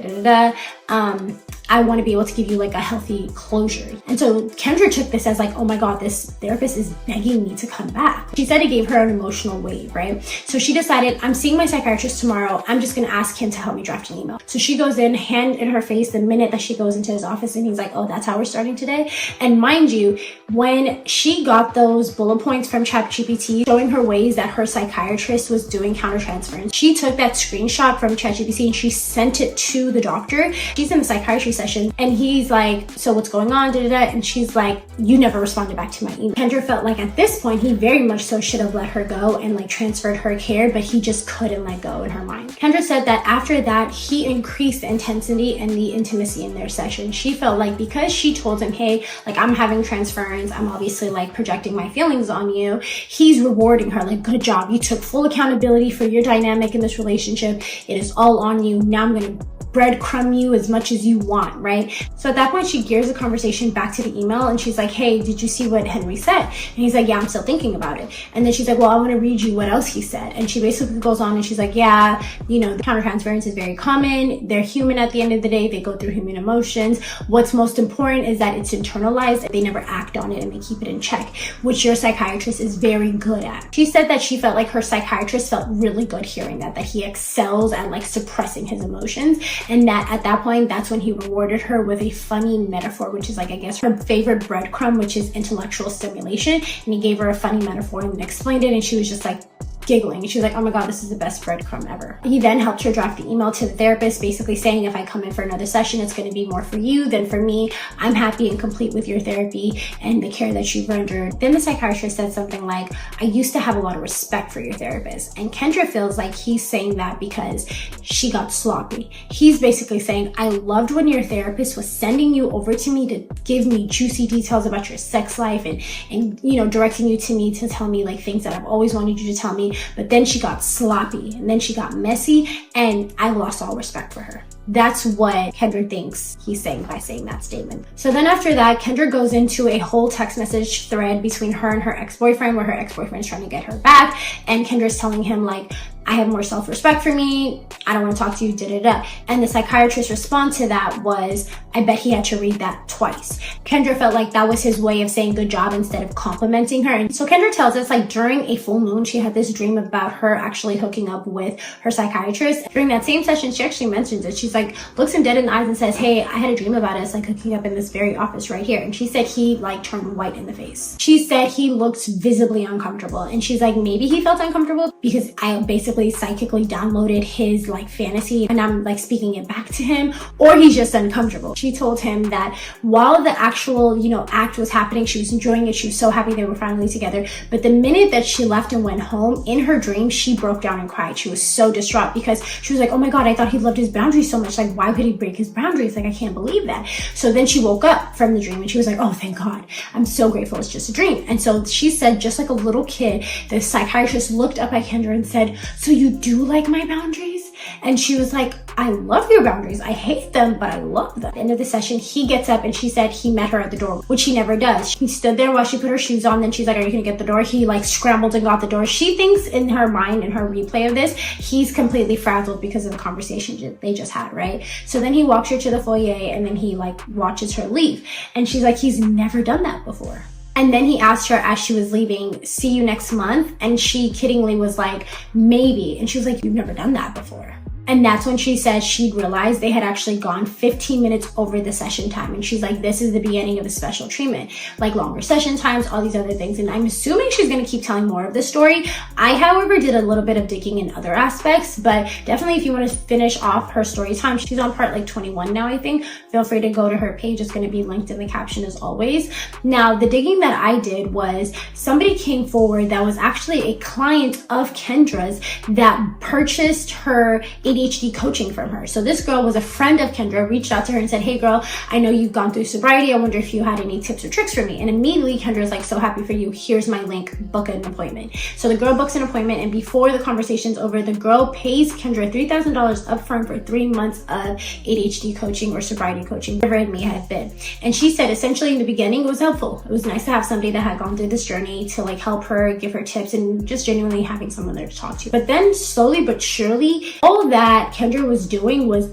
I want to be able to give you like a healthy closure. And so Kendra took this as like, oh my God, this therapist is begging me to come back. She said it gave her an emotional weight, right? So she decided, I'm seeing my psychiatrist tomorrow. I'm just going to ask him to help me draft an email. So she goes in, hand in her face, the minute that she goes into his office, and he's like, oh, that's how we're starting today. And mind you, when she got those bullet points from ChatGPT showing her ways that her psychiatrist was doing countertransference, she took that screenshot from ChatGPT and she sent it to the doctor. She's in the psychiatry session and he's like, so what's going on? And she's like, you never responded back to my email. Kendra felt like at this point, he very much so should have let her go and like transferred her care, but he just couldn't let go in her mind. Kendra said that after that, he increased the intensity and the intimacy in their session. She felt like because she told him, hey, like I'm having transference, I'm obviously like projecting my feelings on you, he's rewarding her like, good job. You took full accountability for your dynamic in this relationship. It is all on you. Now I'm going to breadcrumb you as much as you want, right? So at that point, she gears the conversation back to the email and she's like, hey, did you see what Henry said? And he's like, yeah, I'm still thinking about it. And then she's like, well, I want to read you what else he said. And she basically goes on and she's like, yeah, the countertransference is very common. They're human at the end of the day. They go through human emotions. What's most important is that it's internalized. They never act on it and they keep it in check, which your psychiatrist is very good at. She said that she felt like her psychiatrist felt really good hearing that he excels at like suppressing his emotions. And that at that point, that's when he rewarded her with a funny metaphor, which is like, I guess, her favorite breadcrumb, which is intellectual stimulation. And he gave her a funny metaphor and then explained it, and she was just like giggling, and she was like, oh my god, this is the best breadcrumb ever. He then helped her draft the email to the therapist, basically saying, if I come in for another session, it's going to be more for you than for me. I'm happy and complete with your therapy and the care that you've rendered. Then the psychiatrist said something like, I used to have a lot of respect for your therapist. And Kendra feels like he's saying that because she got sloppy. He's basically saying, I loved when your therapist was sending you over to me to give me juicy details about your sex life and you know, directing you to me to tell me like things that I've always wanted you to tell me. But then she got sloppy and then she got messy, and I lost all respect for her. That's what Kendra thinks he's saying by saying that statement. So then after that, Kendra goes into a whole text message thread between her and her ex-boyfriend, where her ex-boyfriend's trying to get her back, and Kendra's telling him like, I have more self-respect for me, I don't want to talk to you, da-da-da. And the psychiatrist's response to that was, I bet he had to read that twice. Kendra felt like that was his way of saying good job instead of complimenting her. And so Kendra tells us like during a full moon, she had this dream about her actually hooking up with her psychiatrist. During that same session, she actually mentions it. She's like, looks him dead in the eyes and says, hey, I had a dream about us like hooking up in this very office right here. And she said he like turned white in the face. She said he looks visibly uncomfortable. And she's like, maybe he felt uncomfortable because I basically psychically downloaded his like fantasy and I'm like speaking it back to him, or he's just uncomfortable. She told him that while the actual, you know, act was happening, she was enjoying it. She was so happy they were finally together. But the minute that she left and went home, in her dream, she broke down and cried. She was so distraught because she was like, oh my God, I thought he loved his boundaries so much. Like, why could he break his boundaries? Like, I can't believe that. So then she woke up from the dream and she was like, oh, thank God. I'm so grateful it's just a dream. And so she said, just like a little kid, the psychiatrist looked up at Kendra and said, so you do like my boundaries? And she was like, I love your boundaries. I hate them, but I love them. At the end of the session, he gets up and she said he met her at the door, which he never does. He stood there while she put her shoes on. Then she's like, are you gonna get the door? He like scrambled and got the door. She thinks in her mind, in her replay of this, he's completely frazzled because of the conversation they just had, right? So then he walks her to the foyer and then he like watches her leave. And she's like, he's never done that before. And then he asked her as she was leaving, see you next month? And she kiddingly was like, maybe. And she was like, you've never done that before. And that's when she said she'd realized they had actually gone 15 minutes over the session time. And she's like, this is the beginning of a special treatment, like longer session times, all these other things. And I'm assuming she's going to keep telling more of the story. I, however, did a little bit of digging in other aspects, but definitely if you want to finish off her story time, she's on part like 21 now, I think. Feel free to go to her page. It's going to be linked in the caption as always. Now, the digging that I did was somebody came forward that was actually a client of Kendra's that purchased her ADHD coaching from her. So this girl was a friend of Kendra, reached out to her and said, hey girl, I know you've gone through sobriety. I wonder if you had any tips or tricks for me. And immediately Kendra's like, so happy for you. Here's my link, book an appointment. So the girl books an appointment, and before the conversation's over, the girl pays Kendra $3,000 upfront for 3 months of ADHD coaching or sobriety coaching, whatever it may have been. And she said essentially in the beginning it was helpful. It was nice to have somebody that had gone through this journey to like help her, give her tips, and just genuinely having someone there to talk to. But then slowly but surely, all that Kendra was doing was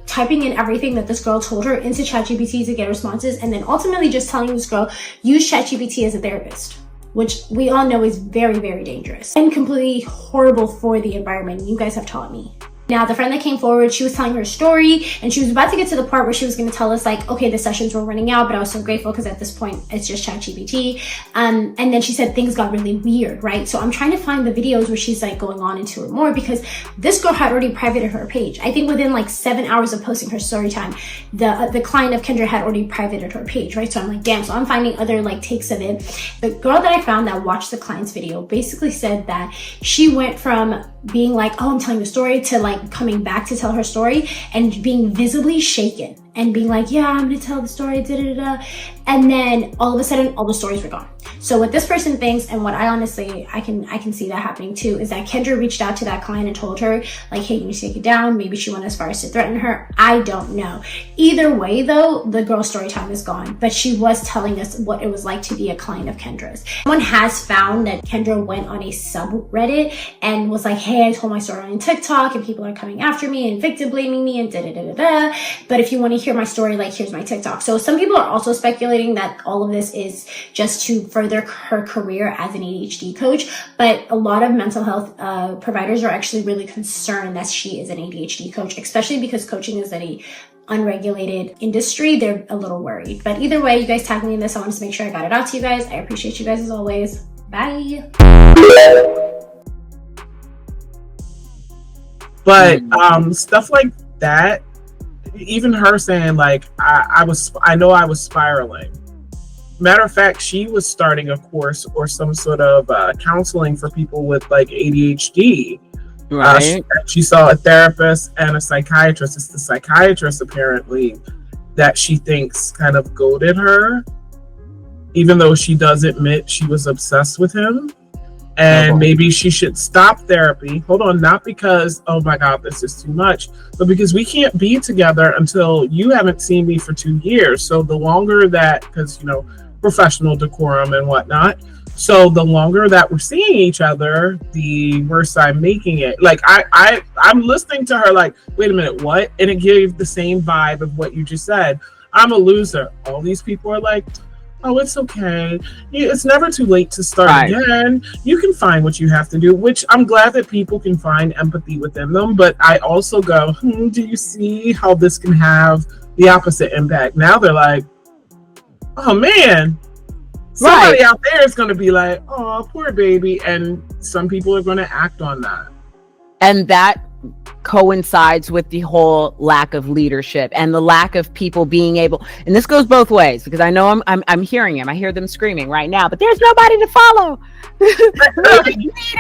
typing in everything that this girl told her into ChatGPT to get responses, and then ultimately just telling this girl, use ChatGPT as a therapist, which we all know is very, very dangerous and completely horrible for the environment. You guys have taught me. Now, the friend that came forward, she was telling her story, and she was about to get to the part where she was going to tell us like, okay, the sessions were running out, but I was so grateful because at this point it's just ChatGPT. And then she said things got really weird, right? So I'm trying to find the videos where she's like going on into it more, because this girl had already privated her page. I think within like 7 hours of posting her story time, the client of Kendra had already privated her page, right? So I'm like, damn. So I'm finding other like takes of it. The girl that I found that watched the client's video basically said that she went from being like, oh, I'm telling the story, to like coming back to tell her story and being visibly shaken and being like, yeah, I'm gonna tell the story, da-da-da-da. And then all of a sudden, all the stories were gone. So what this person thinks, and what I honestly, I can see that happening too, is that Kendra reached out to that client and told her like, hey, you need to take it down. Maybe she went as far as to threaten her. I don't know. Either way though, the girl's story time is gone, but she was telling us what it was like to be a client of Kendra's. Someone has found that Kendra went on a subreddit and was like, hey, I told my story on TikTok and people are coming after me and victim blaming me and da-da-da-da-da. But if you want to hear my story, like, here's my TikTok. So some people are also speculating that all of this is just to further further her career as an ADHD coach. But a lot of mental health providers are actually really concerned that she is an ADHD coach, especially because coaching is a unregulated industry. They're a little worried. But either way, you guys tagged me in this. I wanted to make sure I got it out to you guys. I appreciate you guys as always. Bye. But stuff like that, even her saying like I know I was spiraling. Matter of fact, she was starting a course or some sort of counseling for people with like ADHD. Right. She saw a therapist and a psychiatrist. It's the psychiatrist apparently that she thinks kind of goaded her, even though she does admit she was obsessed with him. And maybe she should stop therapy. Hold on, not because, oh my God, this is too much, but because we can't be together until you haven't seen me for 2 years. So the longer that, because, you know, professional decorum and whatnot. So the longer that we're seeing each other, the worse I'm making it. Like I'm listening to her like, wait a minute, what? And it gave the same vibe of what you just said. I'm a loser. All these people are like, oh, it's okay. It's never too late to start again. You can find what you have to do, which I'm glad that people can find empathy within them. But I also go, do you see how this can have the opposite impact? Now they're like, oh man, somebody out there is going to be like, oh, poor baby. And some people are going to act on that. And that coincides with the whole lack of leadership and the lack of people being able, and this goes both ways, because I know I'm hearing them. I hear them screaming right now, but there's nobody to follow.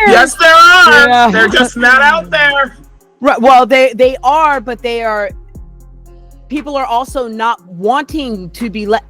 Yes, there are. Yeah. They're just not out there. Right. Well, they are, but people are also not wanting to be led.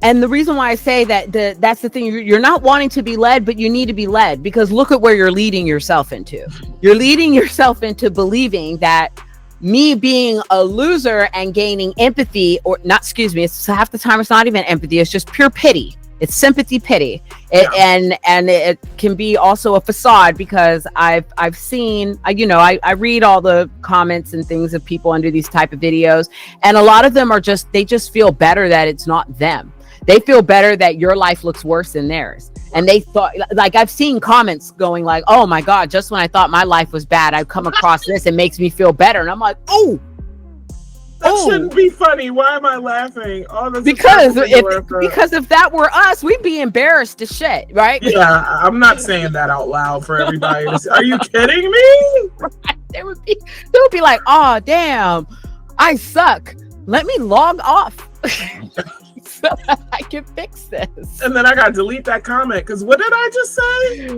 And the reason why I say that that's the thing, you're not wanting to be led, but you need to be led, because look at where you're leading yourself into. You're leading yourself into believing that me being a loser and gaining empathy, or not, excuse me, it's half the time it's not even empathy, it's just pure pity. It's sympathy, pity. And it can be also a facade, because I've seen, I read all the comments and things of people under these type of videos, and a lot of them are they just feel better that it's not them. They feel better that your life looks worse than theirs. And they thought, like, I've seen comments going like, oh my God, just when I thought my life was bad, I've come across this. It makes me feel better. And I'm like, that shouldn't be funny. Why am I laughing? Because if that were us, we'd be embarrassed as shit, right? Yeah, I'm not saying that out loud for everybody to see. Are you kidding me? Right. They would be like, oh damn, I suck. Let me log off. So I can fix this. And then I gotta delete that comment, because what did I just say?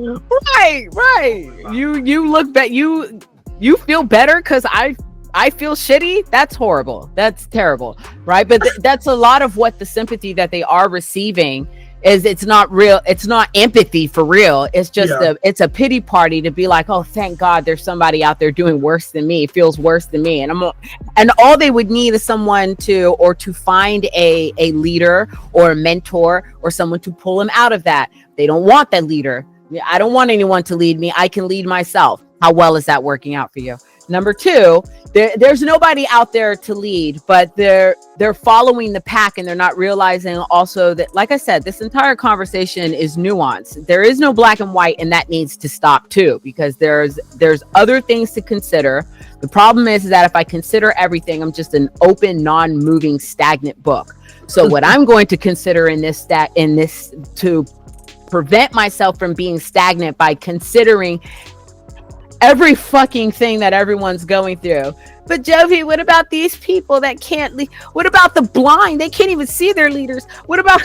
Right. You look back, you feel better because I feel shitty. That's horrible. That's terrible, right? But that's a lot of what the sympathy that they are receiving is. It's not real. It's not empathy for real. It's just it's a pity party to be like, oh, thank God there's somebody out there doing worse than me, feels worse than me. And all they would need is someone to find a leader or a mentor or someone to pull them out of that. They don't want that leader. I don't want anyone to lead me. I can lead myself. How well is that working out for you? Number two, there's nobody out there to lead, but they're following the pack, and they're not realizing also that, like I said, this entire conversation is nuanced. There is no black and white, and that needs to stop too, because there's other things to consider. The problem is that if I consider everything, I'm just an open, non-moving, stagnant book. So what I'm going to consider in this to prevent myself from being stagnant by considering every fucking thing that everyone's going through. But Jovi, what about these people that can't lead? What about the blind? They can't even see their leaders. What about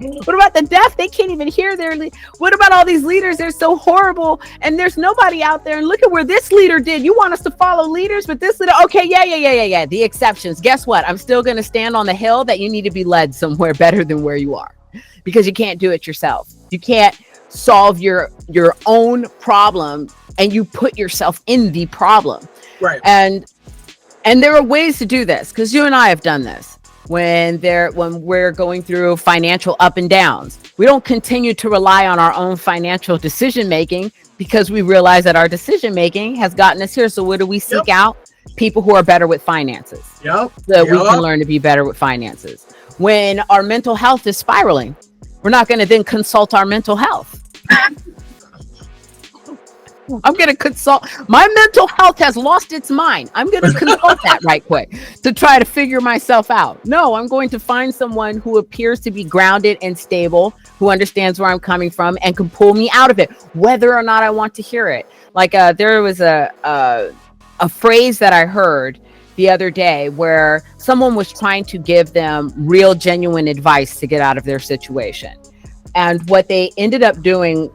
the deaf? They can't even hear their What about all these leaders? They're so horrible, and there's nobody out there. And look at where this leader did. You want us to follow leaders, but this leader, okay, yeah. The exceptions. Guess what? I'm still going to stand on the hill that you need to be led somewhere better than where you are, because you can't do it yourself. You can't solve your own problem, and you put yourself in the problem. Right. And there are ways to do this, because you and I have done this when we're going through financial up and downs. We don't continue to rely on our own financial decision making, because we realize that our decision making has gotten us here. So what do we seek out? People who are better with finances. So we can learn to be better with finances. When our mental health is spiraling, We're not going to then consult our mental health. I'm going to consult. My mental health has lost its mind. I'm going to consult that right quick to try to figure myself out. No, I'm going to find someone who appears to be grounded and stable, who understands where I'm coming from and can pull me out of it, whether or not I want to hear it. Like there was a phrase that I heard the other day where someone was trying to give them real, genuine advice to get out of their situation. And what they ended up doing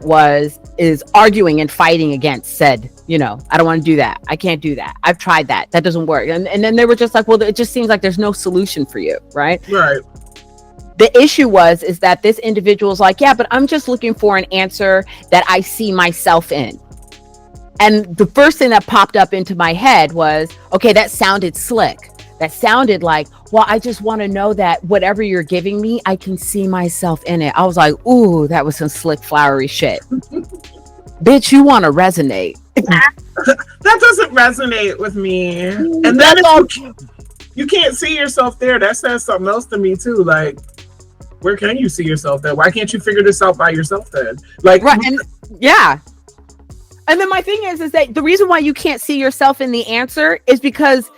is arguing and fighting against said, I don't want to do that. I can't do that. I've tried that. That doesn't work. And then they were just like, well, it just seems like there's no solution for you. Right. Right. The issue is that this individual is like, yeah, but I'm just looking for an answer that I see myself in. And the first thing that popped up into my head was, okay, that sounded slick. That sounded like, well, I just want to know that whatever you're giving me, I can see myself in it. I was like, ooh, that was some slick, flowery shit. Bitch, you want to resonate. That doesn't resonate with me. And then you can't see yourself there. That says something else to me too. Like, where can you see yourself there? Why can't you figure this out by yourself then? Like, right, and yeah. And then my thing is that the reason why you can't see yourself in the answer is because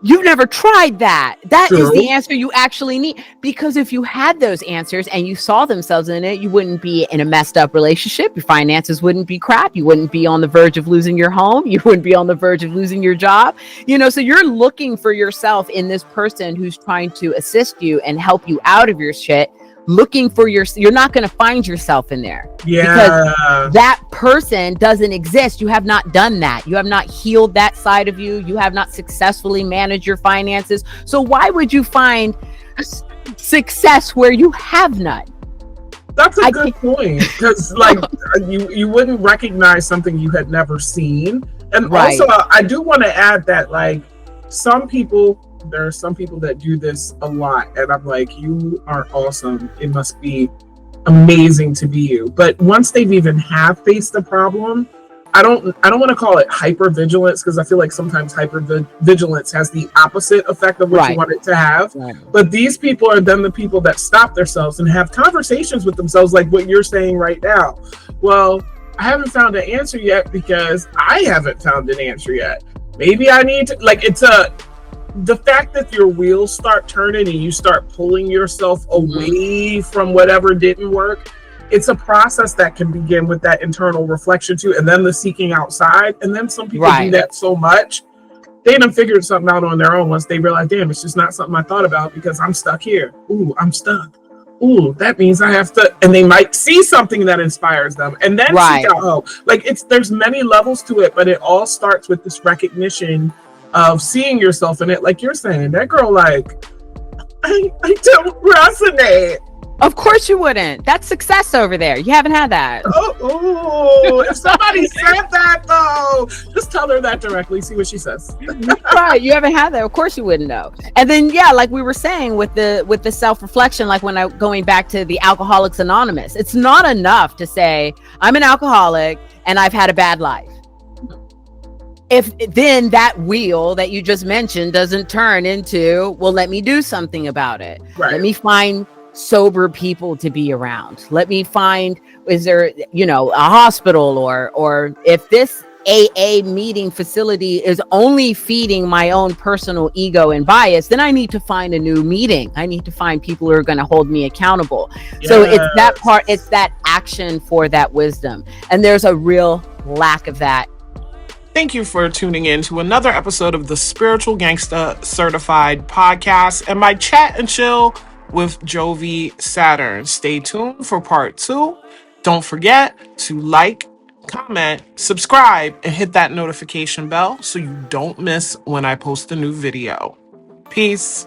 you've never tried that. That is the answer you actually need. Because if you had those answers and you saw themselves in it, you wouldn't be in a messed up relationship. Your finances wouldn't be crap. You wouldn't be on the verge of losing your home. You wouldn't be on the verge of losing your job. So you're looking for yourself in this person who's trying to assist you and help you out of your shit. Looking for you're not going to find yourself in there. Yeah. Because that person doesn't exist. You have not done that. You have not healed that side of you. You have not successfully managed your finances. So why would you find success where you have none? That's a good point. Because you wouldn't recognize something you had never seen. And also, I do want to add that there are some people that do this a lot, and I'm like, you are awesome. It must be amazing to be you. But once they've even have faced the problem, I don't want to call it hypervigilance, because I feel like sometimes hypervigilance has the opposite effect of what you want it to have. Right. But these people are then the people that stop themselves and have conversations with themselves, like what you're saying right now. Well, I haven't found an answer yet because I haven't found an answer yet. Maybe I need to, the fact that your wheels start turning and you start pulling yourself away from whatever didn't work, it's a process that can begin with that internal reflection too, and then the seeking outside. And then some people do that so much, they done figured something out on their own once they realize, damn, it's just not something I thought about because I'm stuck here. Ooh, I'm stuck. Ooh, that means I have to, and they might see something that inspires them and then seek out. There's many levels to it, but it all starts with this recognition of seeing yourself in it. Like you're saying, that girl, I don't resonate. Of course you wouldn't. That's success over there. You haven't had that. Oh, if somebody said that though, just tell her that directly. See what she says. Right, you haven't had that. Of course you wouldn't know. And then like we were saying with the self-reflection, like when going back to the Alcoholics Anonymous, it's not enough to say I'm an alcoholic and I've had a bad life. If then that wheel that you just mentioned doesn't turn into, well, let me do something about it. Right. Let me find sober people to be around. Let me find, is there, a hospital or if this AA meeting facility is only feeding my own personal ego and bias, then I need to find a new meeting. I need to find people who are going to hold me accountable. Yes. So it's that part, it's that action for that wisdom. And there's a real lack of that. Thank you for tuning in to another episode of the Spiritual Gangsta Certified Podcast and my chat and chill with Jovi Saturn. Stay tuned for part 2. Don't forget to like, comment, subscribe, and hit that notification bell so you don't miss when I post a new video. Peace.